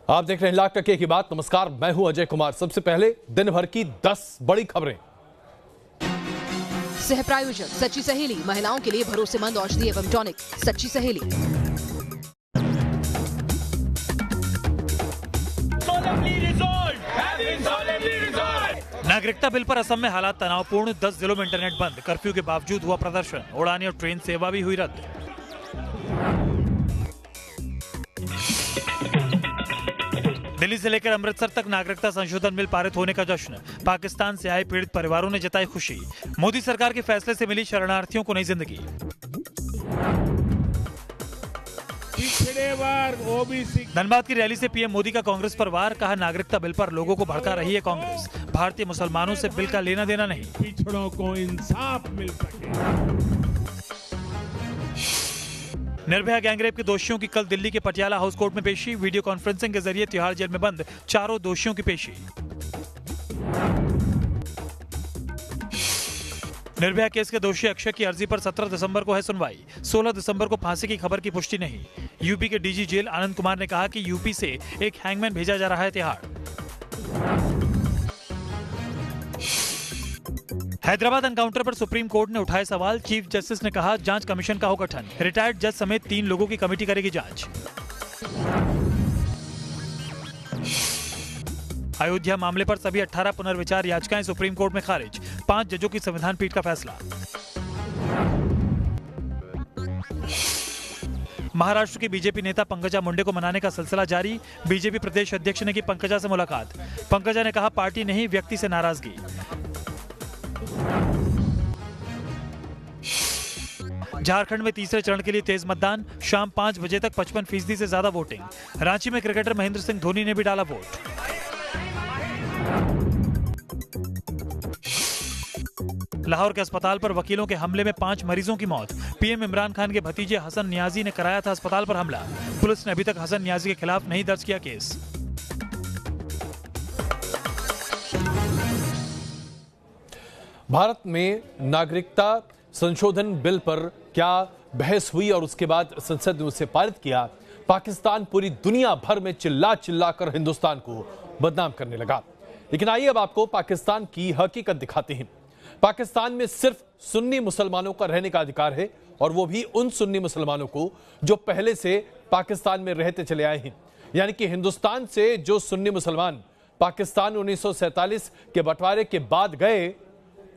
आप देख रहे हैं लाख टके की बात। नमस्कार, मैं हूं अजय कुमार। सबसे पहले दिन भर की 10 बड़ी खबरें। सह प्रायोजक सच्ची सहेली, महिलाओं के लिए भरोसेमंद औषधि एवं टॉनिक सच्ची सहेली। नागरिकता बिल पर असम में हालात तनावपूर्ण। 10 जिलों में इंटरनेट बंद। कर्फ्यू के बावजूद हुआ प्रदर्शन। उड़ानें और ट्रेन सेवा भी हुई रद्द। दिल्ली से लेकर अमृतसर तक नागरिकता संशोधन बिल पारित होने का जश्न। पाकिस्तान से आए पीड़ित परिवारों ने जताई खुशी। मोदी सरकार के फैसले से मिली शरणार्थियों को नई जिंदगी। धनबाद की रैली से पीएम मोदी का कांग्रेस पर वार। कहा, नागरिकता बिल पर लोगों को भड़का रही है कांग्रेस। भारतीय मुसलमानों से बिल का लेना देना नहीं। पिछड़ों को इंसाफ मिल सके। निर्भया गैंगरेप के दोषियों की कल दिल्ली के पटियाला हाउस कोर्ट में पेशी। वीडियो कॉन्फ्रेंसिंग के जरिए तिहाड़ जेल में बंद चारों दोषियों की पेशी। निर्भया केस के दोषी अक्षय की अर्जी पर 17 दिसंबर को है सुनवाई। 16 दिसंबर को फांसी की खबर की पुष्टि नहीं। यूपी के डीजी जेल आनंद कुमार ने कहा कि यूपी से एक हैंगमैन भेजा जा रहा है तिहाड़। हैदराबाद एनकाउंटर पर सुप्रीम कोर्ट ने उठाए सवाल। चीफ जस्टिस ने कहा, जांच कमीशन का हो गठन। रिटायर्ड जज समेत 3 लोगों की कमेटी करेगी जांच। अयोध्या मामले पर सभी 18 पुनर्विचार याचिकाएं सुप्रीम कोर्ट में खारिज। 5 जजों की संविधान पीठ का फैसला। महाराष्ट्र की बीजेपी नेता पंकजा मुंडे को मनाने का सिलसिला जारी। बीजेपी प्रदेश अध्यक्ष ने की पंकजा से मुलाकात। पंकजा ने कहा, पार्टी नहीं, व्यक्ति से नाराजगी। झारखंड में तीसरे चरण के लिए तेज मतदान। शाम 5 बजे तक 55% से ज्यादा वोटिंग। रांची में क्रिकेटर महेंद्र सिंह धोनी ने भी डाला वोट। लाहौर के अस्पताल पर वकीलों के हमले में 5 मरीजों की मौत। पीएम इमरान खान के भतीजे हसन नियाजी ने कराया था अस्पताल पर हमला। पुलिस ने अभी तक हसन नियाजी के खिलाफ नहीं दर्ज किया केस। भारत में नागरिकता संशोधन बिल पर क्या बहस हुई और उसके बाद संसद ने उसे पारित किया। पाकिस्तान पूरी दुनिया भर में चिल्ला चिल्ला कर हिंदुस्तान को बदनाम करने लगा। लेकिन आइए अब आपको पाकिस्तान की हकीकत दिखाते हैं। पाकिस्तान में सिर्फ सुन्नी मुसलमानों का रहने का अधिकार है, और वो भी उन सुन्नी मुसलमानों को जो पहले से पाकिस्तान में रहते चले आए हैं। यानी कि हिंदुस्तान से जो सुन्नी मुसलमान पाकिस्तान 1947 के बंटवारे के बाद गए,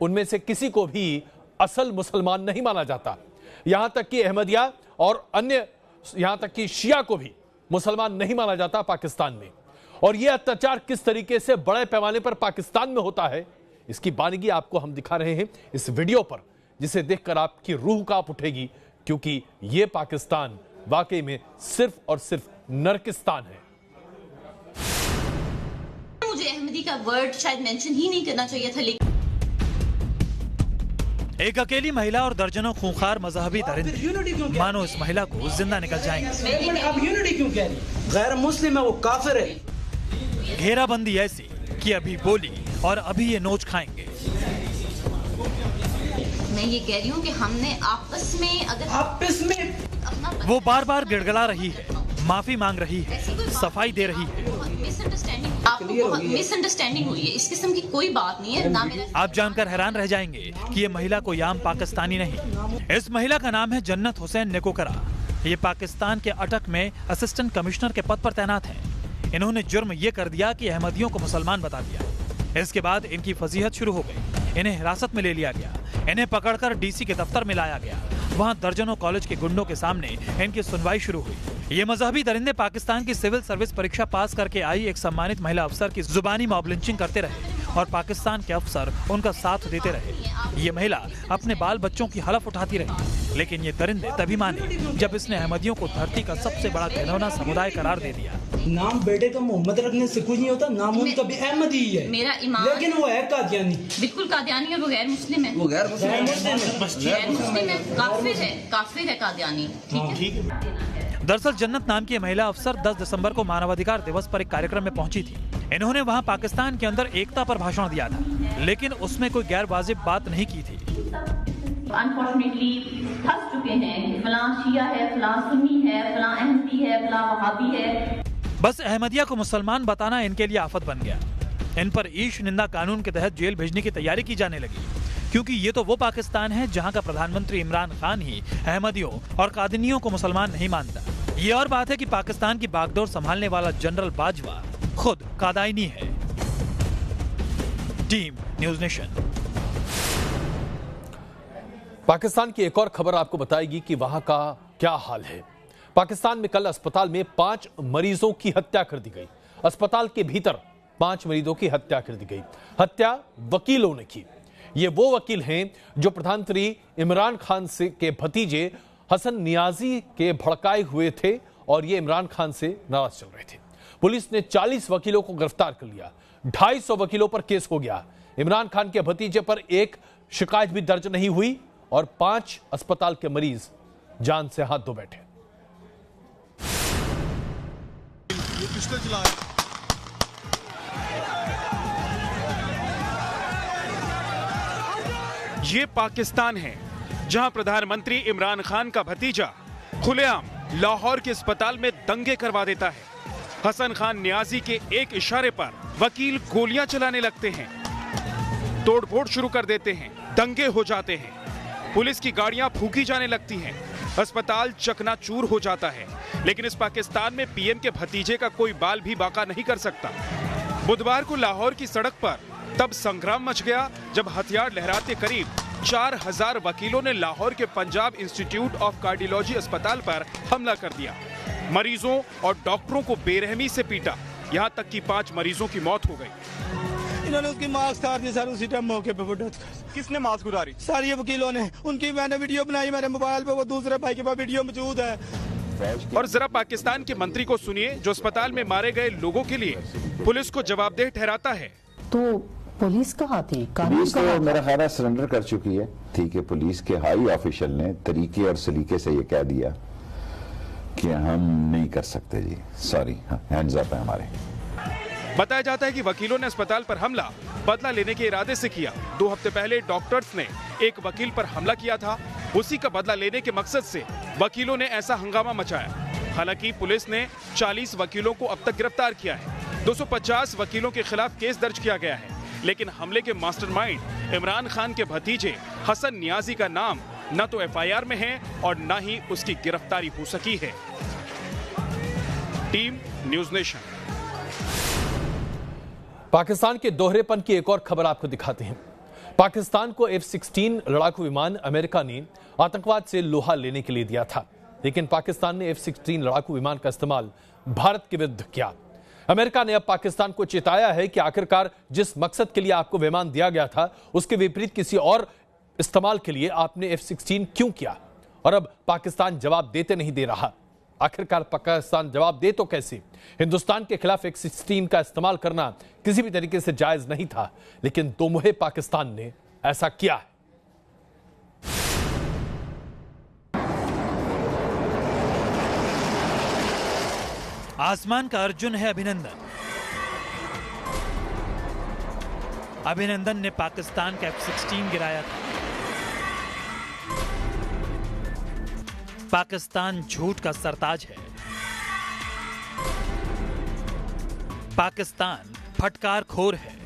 उनमें से किसी को भी असल मुसलमान नहीं माना जाता। यहां तक कि अहमदिया और अन्य, यहां तक कि शिया को भी मुसलमान नहीं माना जाता पाकिस्तान में। और यह अत्याचार किस तरीके से बड़े पैमाने पर पाकिस्तान में होता है, इसकी बारीकी आपको हम दिखा रहे हैं इस वीडियो पर, जिसे देखकर आपकी रूह कांप उठेगी, क्योंकि यह पाकिस्तान वाकई में सिर्फ और सिर्फ नरकिस्तान है। मुझे अहमदी का वर्ड शायद मेंशन ही नहीं करना चाहिए था, लेकिन एक अकेली महिला और दर्जनों खूंखार मजहबी दरिंदे मानो इस महिला को जिंदा निकल जाएंगे। अब यूनिटी क्यों कह रही? गैर मुस्लिम है, वो काफिर है। घेराबंदी ऐसी कि अभी बोली और अभी ये नोच खाएंगे। मैं ये कह रही हूँ कि हमने आपस में अपना वो बार बार गिड़गिड़ा रही है, माफी मांग रही है, सफाई दे रही है। मिसअंडरस्टैंडिंग हुई है। इस किस्म की कोई बात नहीं है ना। मेरा आप जानकर हैरान रह जाएंगे कि ये महिला कोई आम पाकिस्तानी नहीं। इस महिला का नाम है जन्नत हुसैन नेकोकरा। ये पाकिस्तान के अटक में असिस्टेंट कमिश्नर के पद पर तैनात हैं। इन्होंने जुर्म ये कर दिया कि अहमदियों को मुसलमान बता दिया। इसके बाद इनकी फजीहत शुरू हो गई। इन्हें हिरासत में ले लिया गया। इन्हें पकड़कर डीसी के दफ्तर में लाया गया। वहाँ दर्जनों कॉलेज के गुंडों के सामने इनकी सुनवाई शुरू हुई। ये मजहबी दरिंदे पाकिस्तान की सिविल सर्विस परीक्षा पास करके आई एक सम्मानित महिला अफसर की जुबानी मॉब लिंचिंग करते रहे और पाकिस्तान के अफसर उनका साथ देते रहे। ये महिला अपने बाल बच्चों की हलफ उठाती रही, लेकिन ये दरिंदे तभी माने जब इसने अहमदियों को धरती का सबसे बड़ा घिनौना समुदाय करार दे दिया। नाम बेटे का मोहम्मद रखने से कुछ नहीं होता। नाम उनका भी अहमदी ही है, मेरा ईमान, लेकिन वो है कादियानी। बिल्कुल कादियानी, और वो गैर मुस्लिम है। गैर मुस्लिम है, काफिर है कादियानी। ठीक है। दरअसल जन्नत नाम की महिला अफसर 10 दिसंबर को मानवाधिकार दिवस पर एक कार्यक्रम में पहुंची थी। इन्होंने वहां पाकिस्तान के अंदर एकता पर भाषण दिया था, लेकिन उसमें कोई गैर वाजिब बात नहीं की थी। अनफॉर्चुनेटली फंस चुके हैं। फलां शिया है, फलां सुन्नी है, फलां अहमदी है, फलां वहाबी है। बस अहमदिया को मुसलमान बताना इनके लिए आफत बन गया। इन पर ईश निंदा कानून के तहत जेल भेजने की तैयारी की जाने लगी, क्योंकि ये तो वो पाकिस्तान है जहां का प्रधानमंत्री इमरान खान ही अहमदियों और कादिनियों को मुसलमान नहीं मानता। ये और बात है कि पाकिस्तान की बागडोर संभालने वाला जनरल बाजवा खुद कादाइनी है। Team news nation. पाकिस्तान की एक और खबर आपको बताएगी कि वहां का क्या हाल है। पाकिस्तान में कल अस्पताल में 5 मरीजों की हत्या कर दी गई। अस्पताल के भीतर 5 मरीजों की हत्या कर दी गई। हत्या वकीलों ने की। ये वो वकील हैं जो प्रधानमंत्री इमरान खान से के भतीजे हसन नियाजी के भड़काए हुए थे और ये इमरान खान से नाराज चल रहे थे। पुलिस ने 40 वकीलों को गिरफ्तार कर लिया। 250 वकीलों पर केस हो गया। इमरान खान के भतीजे पर एक शिकायत भी दर्ज नहीं हुई और 5 अस्पताल के मरीज जान से हाथ धो बैठे। ये पाकिस्तान है जहां प्रधानमंत्री इमरान खान का भतीजा खुलेआम लाहौर के अस्पताल में दंगे करवा देता है। हसन खान नियाजी के एक इशारे पर वकील गोलियां चलाने लगते हैं, तोड़फोड़ शुरू कर देते हैं, दंगे हो जाते हैं, पुलिस की गाड़ियां फूंकी जाने लगती हैं, अस्पताल चकनाचूर हो जाता है। लेकिन इस पाकिस्तान में पीएम के भतीजे का कोई बाल भी बाका नहीं कर सकता। बुधवार को लाहौर की सड़क पर तब संग्राम मच गया जब हथियार लहराते करीब 4000 वकीलों ने लाहौर के पंजाब इंस्टीट्यूट ऑफ कार्डियोलॉजी अस्पताल पर हमला कर दिया। मरीजों और डॉक्टरों को बेरहमी से पीटा, यहाँ तक कि 5 मरीजों की मौत हो गई। इन्होंने उसकी मास्क उतार दी सर, उसी टाइम मौके पे डेथ कर। किसने मास्क उतारी? सर ये वकीलों ने। उनकी मैंने वीडियो बनाई मेरे मोबाइल पे, वो दूसरे भाई के पास वीडियो मौजूद है। और जरा पाकिस्तान के मंत्री को सुनिए जो अस्पताल में मारे गए लोगों के लिए पुलिस को जवाबदेह ठहराता है। तो पुलिस कहाँ थी? पुलिस तो मेरा ख्याल है सरेंडर कर चुकी है। ठीक है, पुलिस के हाई ऑफिशियल ने तरीके और सलीके से ये कह दिया कि हम नहीं कर सकते जी, सॉरी, हैंड्स अप है हमारे। बताया जाता है कि वकीलों ने अस्पताल पर हमला बदला लेने के इरादे से किया। 2 हफ्ते पहले डॉक्टर्स ने एक वकील पर हमला किया था। उसी का बदला लेने के मकसद से वकीलों ने ऐसा हंगामा मचाया। हालांकि पुलिस ने 40 वकीलों को अब तक गिरफ्तार किया है। 250 वकीलों के खिलाफ केस दर्ज किया गया है। लेकिन हमले के मास्टरमाइंड इमरान खान के भतीजे हसन नियाजी का नाम न तो एफआईआर में है और न ही उसकी गिरफ्तारी हो सकी है। Team news nation. पाकिस्तान के दोहरेपन की एक और खबर आपको दिखाते हैं। पाकिस्तान को F-16 लड़ाकू विमान अमेरिका ने आतंकवाद से लोहा लेने के लिए दिया था, लेकिन पाकिस्तान ने F-16 लड़ाकू विमान का इस्तेमाल भारत के विरुद्ध किया। अमेरिका ने अब पाकिस्तान को चेताया है कि आखिरकार जिस मकसद के लिए आपको विमान दिया गया था उसके विपरीत किसी और इस्तेमाल के लिए आपने F-16 क्यों किया? और अब पाकिस्तान जवाब देते नहीं दे रहा। आखिरकार पाकिस्तान जवाब दे तो कैसे? हिंदुस्तान के खिलाफ F-16 का इस्तेमाल करना किसी भी तरीके से जायज नहीं था, लेकिन दोमुहे पाकिस्तान ने ऐसा किया है। आसमान का अर्जुन है अभिनंदन। अभिनंदन ने पाकिस्तान का F-16 गिराया था। पाकिस्तान झूठ का सरताज है। पाकिस्तान फटकारखोर है।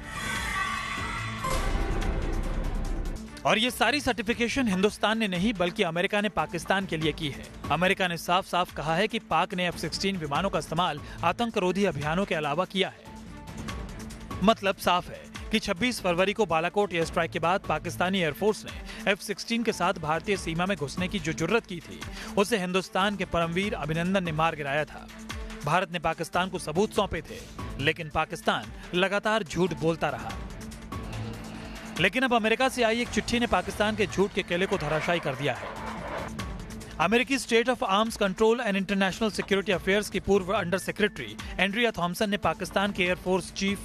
और ये सारी सर्टिफिकेशन हिंदुस्तान ने नहीं बल्कि अमेरिका ने पाकिस्तान के लिए की है। अमेरिका ने साफ साफ कहा है कि पाक ने F-16 विमानों का इस्तेमाल आतंकरोधी अभियानों के अलावा किया है। मतलब साफ है कि 26 फरवरी को बालाकोट एयर स्ट्राइक के बाद पाकिस्तानी एयरफोर्स ने F-16 के साथ भारतीय सीमा में घुसने की जो जुर्रत की थी उसे हिंदुस्तान के परमवीर अभिनंदन ने मार गिराया था। भारत ने पाकिस्तान को सबूत सौंपे थे, लेकिन पाकिस्तान लगातार झूठ बोलता रहा। लेकिन अब अमेरिका से आई एक चिट्ठी ने पाकिस्तान के झूठ के किले को धराशायी कर दिया है। अमेरिकी state of arms control and international security affairs की पूर्व अंडर सेक्रेटरी एंड्रिया थॉमसन ने पाकिस्तान के एयरफोर्स चीफ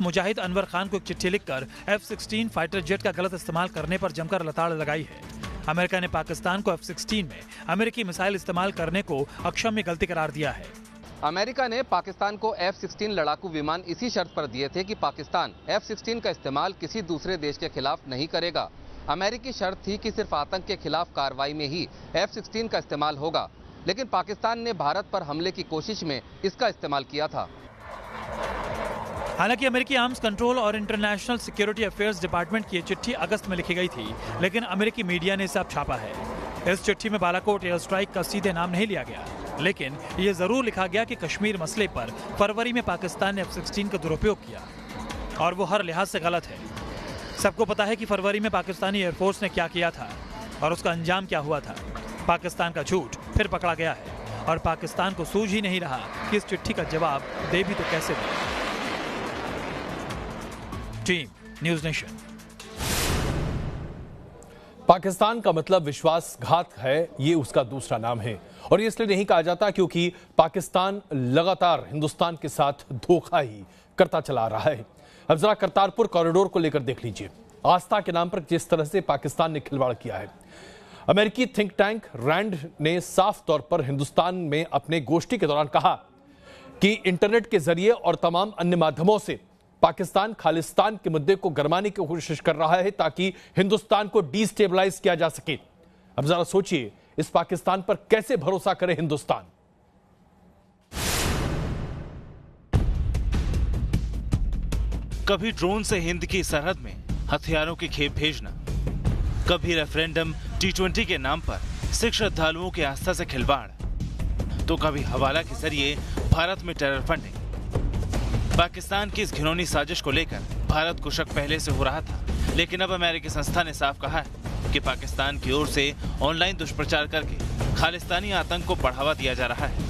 मुजाहिद अनवर खान को एक चिट्ठी लिखकर F-16 फाइटर जेट का गलत इस्तेमाल करने पर जमकर लताड़ लगाई है। अमेरिका ने पाकिस्तान को F-16 में अमेरिकी मिसाइल इस्तेमाल करने को अक्षम्य गलती करार दिया है। अमेरिका ने पाकिस्तान को F-16 लड़ाकू विमान इसी शर्त पर दिए थे कि पाकिस्तान F-16 का इस्तेमाल किसी दूसरे देश के खिलाफ नहीं करेगा। अमेरिकी शर्त थी कि सिर्फ आतंक के खिलाफ कार्रवाई में ही F-16 का इस्तेमाल होगा। लेकिन पाकिस्तान ने भारत पर हमले की कोशिश में इसका इस्तेमाल किया था। हालांकि अमेरिकी आर्म्स कंट्रोल और इंटरनेशनल सिक्योरिटी अफेयर्स डिपार्टमेंट की ये चिट्ठी अगस्त में लिखी गई थी, लेकिन अमेरिकी मीडिया ने इसे अब छापा है। इस चिट्ठी में बालाकोट एयर स्ट्राइक का सीधे नाम नहीं लिया गया, लेकिन ये जरूर लिखा गया कि कश्मीर मसले पर फरवरी में पाकिस्तान ने F-16 का दुरुपयोग किया और वो हर लिहाज से गलत है। सबको पता है कि फरवरी में पाकिस्तानी एयरफोर्स ने क्या किया था और उसका अंजाम क्या हुआ था। पाकिस्तान का झूठ फिर पकड़ा गया है और पाकिस्तान को सूझ ही नहीं रहा कि इस चिट्ठी का जवाब दे भी तो कैसे दे। Team news nation. पाकिस्तान का मतलब विश्वासघात है, ये उसका दूसरा नाम है और ये इसलिए नहीं कहा जाता क्योंकि पाकिस्तान लगातार हिंदुस्तान के साथ धोखा ही करता चला रहा है। अब जरा करतारपुर कॉरिडोर को लेकर देख लीजिए। आस्था के नाम पर जिस तरह से पाकिस्तान ने खिलवाड़ किया है। अमेरिकी थिंक टैंक रैंड ने साफ तौर पर हिंदुस्तान में अपने गोष्ठी के दौरान कहा कि इंटरनेट के जरिए और तमाम अन्य माध्यमों से पाकिस्तान खालिस्तान के मुद्दे को गरमाने की कोशिश कर रहा है ताकि हिंदुस्तान को डिस्टेबलाइज किया जा सके। अब जरा सोचिए, इस पाकिस्तान पर कैसे भरोसा करे हिंदुस्तान। कभी ड्रोन से हिंद की सरहद में हथियारों की खेप भेजना, कभी रेफरेंडम T20 के नाम पर सिख श्रद्धालुओं की आस्था से खिलवाड़, तो कभी हवाला के जरिए भारत में टेरर फंडिंग। पाकिस्तान की इस घिनौनी साजिश को लेकर भारत को शक पहले से हो रहा था, लेकिन अब अमेरिकी संस्था ने साफ कहा है कि पाकिस्तान की ओर से ऑनलाइन दुष्प्रचार करके खालिस्तानी आतंक को बढ़ावा दिया जा रहा है।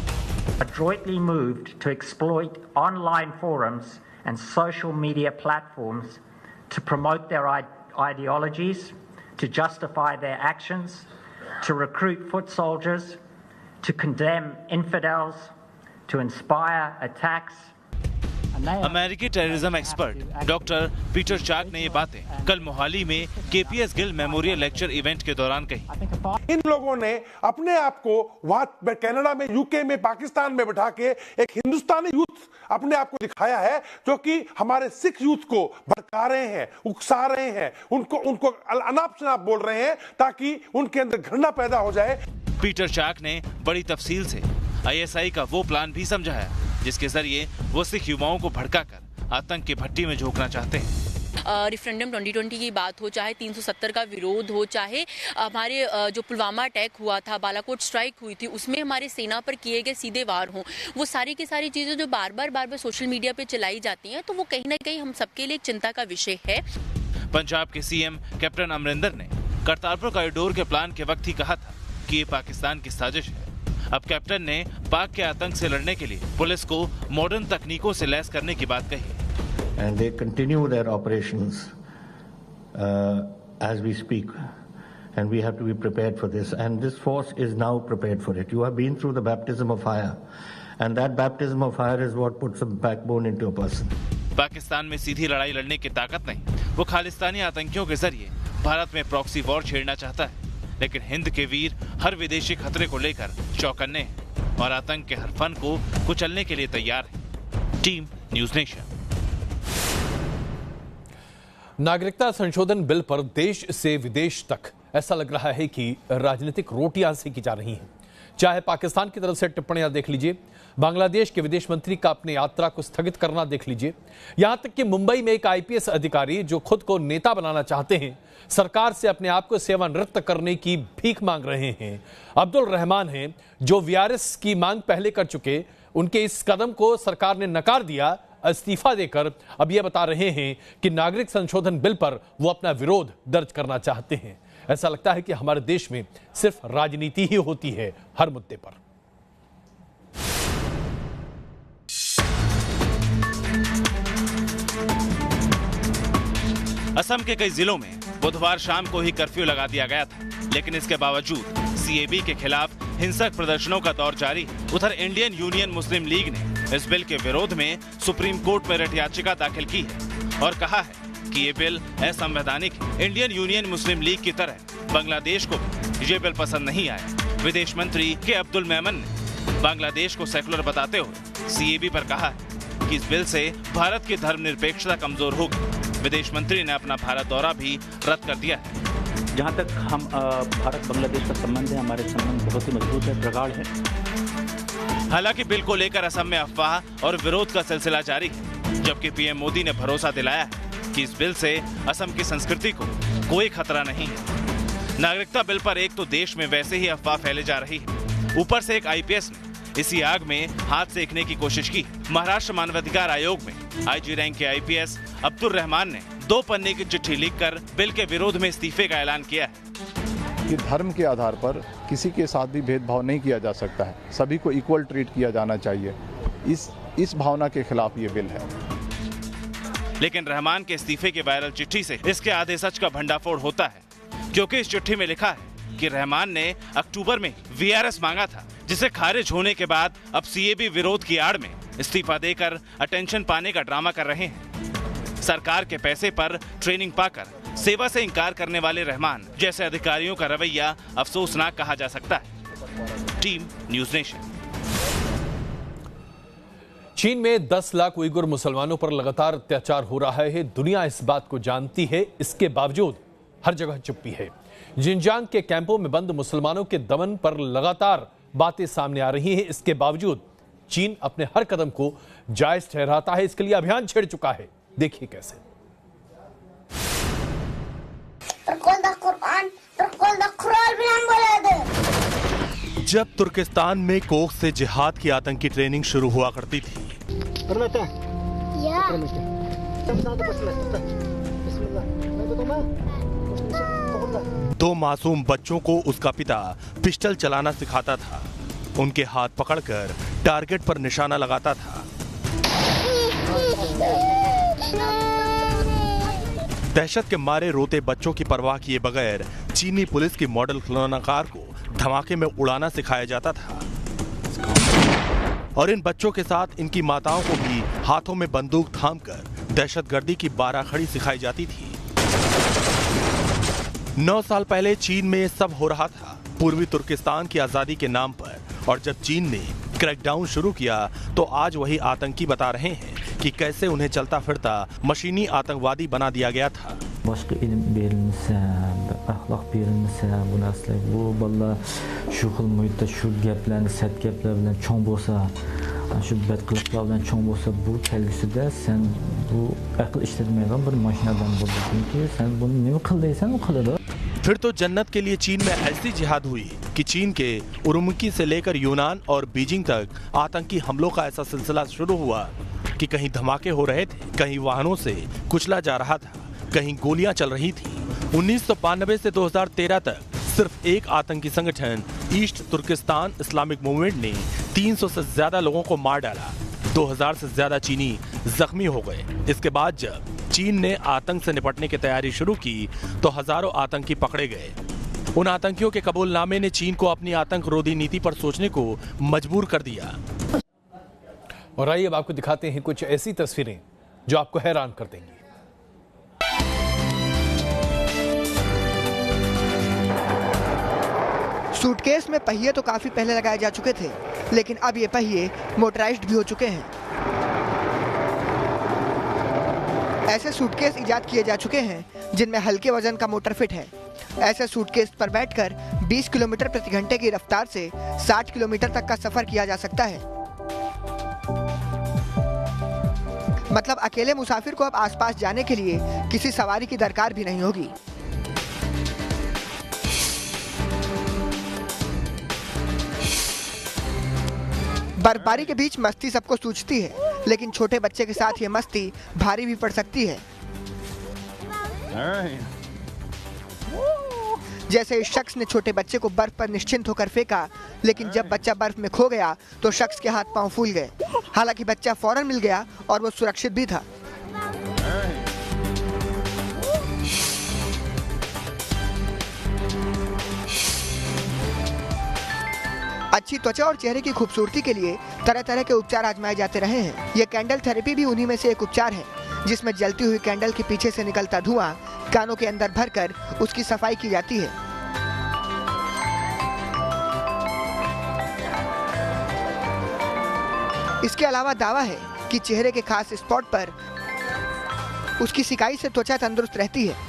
Adroitly moved to exploit online forums and social media platforms to promote their ideologies, to justify their actions, to recruit foot soldiers, to condemn infidels, to inspire attacks. अमेरिकी टेररिज्म एक्सपर्ट डॉक्टर पीटर चाक ने ये बातें कल मोहाली में KPS Gill memorial lecture event के दौरान कही। इन लोगों ने अपने आप को वहां कनाडा में, यूके में, पाकिस्तान में बैठा के एक हिंदुस्तानी यूथ अपने आप को दिखाया है, जो कि हमारे सिख यूथ को भड़का रहे हैं, उकसा रहे हैं, उनको अनाप शनाप बोल रहे हैं ताकि उनके अंदर घृणा पैदा हो जाए। पीटर चाक ने बड़ी तफसील से ISI का वो प्लान भी समझाया जिसके जरिए वो सिख युवाओं को भड़काकर आतंक की भट्टी में झोंकना चाहते हैं। रेफरेंडम 2020 की बात हो, चाहे 370 का विरोध हो, चाहे हमारे जो पुलवामा अटैक हुआ था, बालाकोट स्ट्राइक हुई थी, उसमें हमारे सेना पर किए गए सीधे वार हों, वो सारी की सारी चीज़ें जो बार बार सोशल मीडिया पे चलाई जाती हैं, तो वो कहीं ना कहीं हम सबके लिए एक चिंता का विषय है। पंजाब के CM कैप्टन अमरिंदर ने करतारपुर कॉरिडोर के प्लान के वक्त ही कहा था कि ये पाकिस्तान की साजिश है। अब कैप्टन ने पाक के आतंक से लड़ने के लिए पुलिस को मॉडर्न तकनीकों से लैस करने की बात कही। And they continue their operations as we speak, and we have to be prepared for this. And this force is now prepared for it. You have been through the baptism of fire, and that baptism of fire is what puts a backbone into a person. Pakistan में सीधी लड़ाई लड़ने की ताकत नहीं, वो खालिस्तानी आतंकियों के जरिए भारत में प्रॉक्सी वॉर छेड़ना चाहता है। लेकिन हिंद के वीर हर विदेशी खतरे को लेकर चौकन्ने हैं और आतंक के हर फन को कुचलने के लिए तैयार है। Team news nation. नागरिकता संशोधन बिल पर देश से विदेश तक ऐसा लग रहा है कि राजनीतिक रोटियां सेकी जा रही हैं। चाहे पाकिस्तान की तरफ से टिप्पणियां देख लीजिए, बांग्लादेश के विदेश मंत्री का अपनी यात्रा को स्थगित करना देख लीजिए, यहां तक कि मुंबई में एक IPS अधिकारी जो खुद को नेता बनाना चाहते हैं, सरकार से अपने आप को सेवानिवृत्त करने की भीख मांग रहे हैं। अब्दुल रहमान हैं जो VRS की मांग पहले कर चुके, उनके इस कदम को सरकार ने नकार दिया, इस्तीफा देकर अब यह बता रहे हैं कि नागरिक संशोधन बिल पर वो अपना विरोध दर्ज करना चाहते हैं। ऐसा लगता है कि हमारे देश में सिर्फ राजनीति ही होती है हर मुद्दे पर। असम के कई जिलों में बुधवार शाम को ही कर्फ्यू लगा दिया गया था, लेकिन इसके बावजूद CAB के खिलाफ हिंसक प्रदर्शनों का दौर जारी। उधर इंडियन यूनियन मुस्लिम लीग ने इस बिल के विरोध में सुप्रीम कोर्ट में रिट याचिका दाखिल की है और कहा है कि ये बिल असंवैधानिक है। इंडियन यूनियन मुस्लिम लीग की तरह बांग्लादेश को भी ये बिल पसंद नहीं आया। विदेश मंत्री के अब्दुल मेमन ने बांग्लादेश को सेकुलर बताते हुए CAB पर कहा है कि इस बिल से भारत की धर्मनिरपेक्षता कमजोर होगी। विदेश मंत्री ने अपना भारत दौरा भी रद्द कर दिया है। जहाँ तक हम भारत बांग्लादेश का संबंध है, हमारे संबंध बहुत ही मजबूत है, प्रगाढ़ है। हालांकि बिल को लेकर असम में अफवाह और विरोध का सिलसिला जारी है, जबकि पीएम मोदी ने भरोसा दिलाया है कि इस बिल से असम की संस्कृति को कोई खतरा नहीं है। नागरिकता बिल पर एक तो देश में वैसे ही अफवाह फैले जा रही है, ऊपर से एक आईपीएस ने इसी आग में हाथ सेकने की कोशिश की। महाराष्ट्र मानवाधिकार आयोग में आईजी रैंक के आईपीएस अब्दुल रहमान ने 2 पन्ने की चिट्ठी लिखकर बिल के विरोध में इस्तीफे का ऐलान किया है कि धर्म के आधार पर किसी के साथ भी भेदभाव नहीं किया जा सकता है, सभी को इक्वल ट्रीट किया जाना चाहिए। इस भावना के खिलाफ ये बिल है। लेकिन रहमान के इस्तीफे की वायरल चिट्ठी से इसके आधे सच का भंडाफोड़ होता है, क्योंकि इस चिट्ठी में लिखा है कि रहमान ने अक्टूबर में वीआरएस मांगा था, जिसे खारिज होने के बाद अब सीएबी विरोध की आड़ में इस्तीफा देकर अटेंशन पाने का ड्रामा कर रहे हैं। सरकार के पैसे पर ट्रेनिंग पाकर सेवा से इंकार करने वाले रहमान जैसे अधिकारियों का रवैया अफसोसनाक कहा जा सकता है। Team news nation. चीन में 10 लाख उइगुर मुसलमानों पर लगातार अत्याचार हो रहा है। दुनिया इस बात को जानती है, इसके बावजूद हर जगह चुप्पी है। जिनजियांग के कैंपों में बंद मुसलमानों के दमन पर लगातार बातें सामने आ रही हैं। इसके बावजूद चीन अपने हर कदम को जायज ठहराता है। इसके लिए अभियान छेड़ चुका है। देखिए कैसे। जब तुर्किस्तान में कोख से जिहाद की आतंकी ट्रेनिंग शुरू हुआ करती थी, दो मासूम बच्चों को उसका पिता पिस्टल चलाना सिखाता था, उनके हाथ पकड़कर टारगेट पर निशाना लगाता था। दहशत के मारे रोते बच्चों की परवाह किए बगैर चीनी पुलिस की मॉडल खिलौना कार को धमाके में उड़ाना सिखाया जाता था और इन बच्चों के साथ इनकी माताओं को भी हाथों में बंदूक थामकर दहशतगर्दी की बाराखड़ी सिखाई जाती थी। 9 साल पहले चीन में सब हो रहा था पूर्वी तुर्किस्तान की आजादी के नाम पर, और जब चीन ने क्रैकडाउन शुरू किया तो आज वही आतंकी बता रहे हैं कि कैसे उन्हें चलता फिरता मशीनी आतंकवादी बना दिया गया था। फिर तो जन्नत के लिए चीन में ऐसी जिहाद हुई कि चीन के उरुमकी से लेकर यूनान और बीजिंग तक आतंकी हमलों का ऐसा सिलसिला शुरू हुआ कि कहीं धमाके हो रहे थे, कहीं वाहनों से कुचला जा रहा था, कहीं गोलियां चल रही थी। 1992 से 2013 तक सिर्फ एक आतंकी संगठन ईस्ट तुर्किस्तान इस्लामिक मूवमेंट ने 300 से ज्यादा लोगों को मार डाला। 2000 से ज्यादा चीनी जख्मी हो गए। इसके बाद जब चीन ने आतंक से निपटने की तैयारी शुरू की तो हजारों आतंकी पकड़े गए। उन आतंकियों के कबूलनामे ने चीन को अपनी आतंक रोधी नीति पर सोचने को मजबूर कर दिया। और आइए अब आपको दिखाते हैं कुछ ऐसी तस्वीरें जो आपको हैरान कर देंगी। सूटकेस में पहिए तो काफी पहले लगाए जा चुके थे, लेकिन अब ये पहिए मोटराइज्ड भी हो चुके हैं। ऐसे सूटकेस इजाद किए जा चुके हैं जिनमें हल्के वजन का मोटर फिट है। ऐसे सूटकेस पर बैठकर 20 किलोमीटर प्रति घंटे की रफ्तार से 60 किलोमीटर तक का सफर किया जा सकता है। मतलब अकेले मुसाफिर को अब आसपास जाने के लिए किसी सवारी की दरकार भी नहीं होगी। बर्फबारी के बीच मस्ती सबको सूझती है, लेकिन छोटे बच्चे के साथ ये मस्ती भारी भी पड़ सकती है। जैसे इस शख्स ने छोटे बच्चे को बर्फ पर निश्चिंत होकर फेंका, लेकिन जब बच्चा बर्फ में खो गया तो शख्स के हाथ पांव फूल गए। हालांकि बच्चा फौरन मिल गया और वो सुरक्षित भी था। अच्छी त्वचा और चेहरे की खूबसूरती के लिए तरह तरह के उपचार आजमाए जाते रहे हैं। ये कैंडल थेरेपी भी उन्हीं में से एक उपचार है, जिसमें जलती हुई कैंडल के पीछे से निकलता धुआं कानों के अंदर भरकर उसकी सफाई की जाती है। इसके अलावा दावा है कि चेहरे के खास स्पॉट पर उसकी सिकाई से त्वचा तंदुरुस्त रहती है।